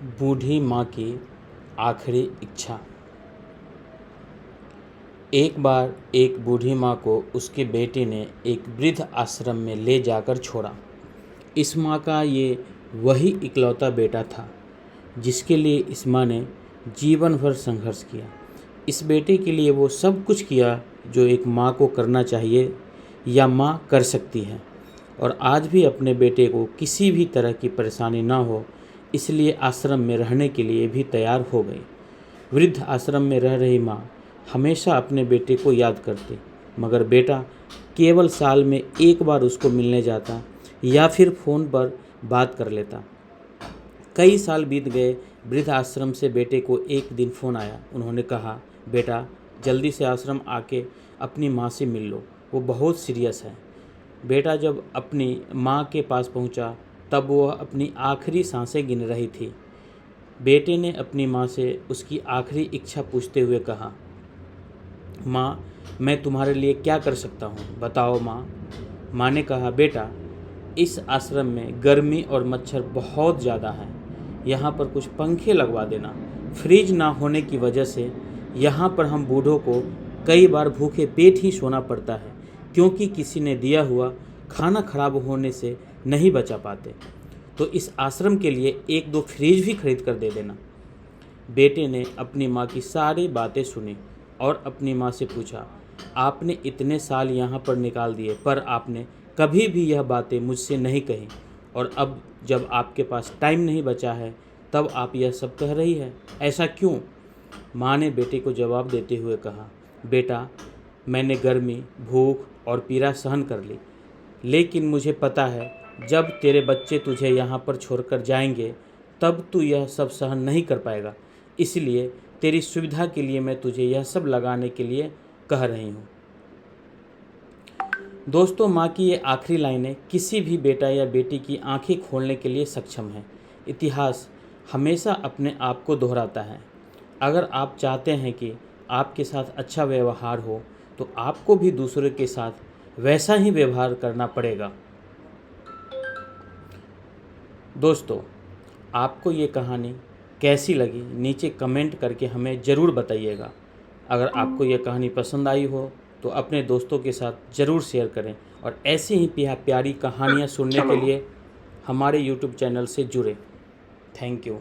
बूढ़ी माँ की आखिरी इच्छा। एक बार एक बूढ़ी माँ को उसके बेटे ने एक वृद्ध आश्रम में ले जाकर छोड़ा। इस माँ का ये वही इकलौता बेटा था जिसके लिए इस माँ ने जीवन भर संघर्ष किया। इस बेटे के लिए वो सब कुछ किया जो एक माँ को करना चाहिए या माँ कर सकती है, और आज भी अपने बेटे को किसी भी तरह की परेशानी ना हो इसलिए आश्रम में रहने के लिए भी तैयार हो गई। वृद्ध आश्रम में रह रही माँ हमेशा अपने बेटे को याद करती, मगर बेटा केवल साल में एक बार उसको मिलने जाता या फिर फ़ोन पर बात कर लेता। कई साल बीत गए। वृद्ध आश्रम से बेटे को एक दिन फ़ोन आया। उन्होंने कहा, बेटा जल्दी से आश्रम आके अपनी माँ से मिल लो, वो बहुत सीरियस है। बेटा जब अपनी माँ के पास पहुँचा तब वह अपनी आखिरी सांसें गिन रही थी। बेटे ने अपनी माँ से उसकी आखिरी इच्छा पूछते हुए कहा, माँ मैं तुम्हारे लिए क्या कर सकता हूँ, बताओ माँ। माँ ने कहा, बेटा इस आश्रम में गर्मी और मच्छर बहुत ज़्यादा है, यहाँ पर कुछ पंखे लगवा देना। फ्रिज ना होने की वजह से यहाँ पर हम बूढ़ों को कई बार भूखे पेट ही सोना पड़ता है, क्योंकि किसी ने दिया हुआ खाना खराब होने से नहीं बचा पाते। तो इस आश्रम के लिए एक दो फ्रिज भी खरीद कर दे देना। बेटे ने अपनी माँ की सारी बातें सुनी और अपनी माँ से पूछा, आपने इतने साल यहाँ पर निकाल दिए पर आपने कभी भी यह बातें मुझसे नहीं कही, और अब जब आपके पास टाइम नहीं बचा है तब आप यह सब कह रही है, ऐसा क्यों? माँ ने बेटे को जवाब देते हुए कहा, बेटा मैंने गर्मी, भूख और पीड़ा सहन कर ली, लेकिन मुझे पता है जब तेरे बच्चे तुझे यहाँ पर छोड़कर जाएंगे तब तू यह सब सहन नहीं कर पाएगा, इसलिए तेरी सुविधा के लिए मैं तुझे यह सब लगाने के लिए कह रही हूँ। दोस्तों, माँ की ये आखिरी लाइनें किसी भी बेटा या बेटी की आंखें खोलने के लिए सक्षम हैं। इतिहास हमेशा अपने आप को दोहराता है। अगर आप चाहते हैं कि आपके साथ अच्छा व्यवहार हो तो आपको भी दूसरों के साथ वैसा ही व्यवहार करना पड़ेगा। दोस्तों, आपको ये कहानी कैसी लगी नीचे कमेंट करके हमें ज़रूर बताइएगा। अगर आपको यह कहानी पसंद आई हो तो अपने दोस्तों के साथ ज़रूर शेयर करें, और ऐसी ही प्यारी कहानियाँ सुनने के लिए हमारे YouTube चैनल से जुड़ें। Thank you.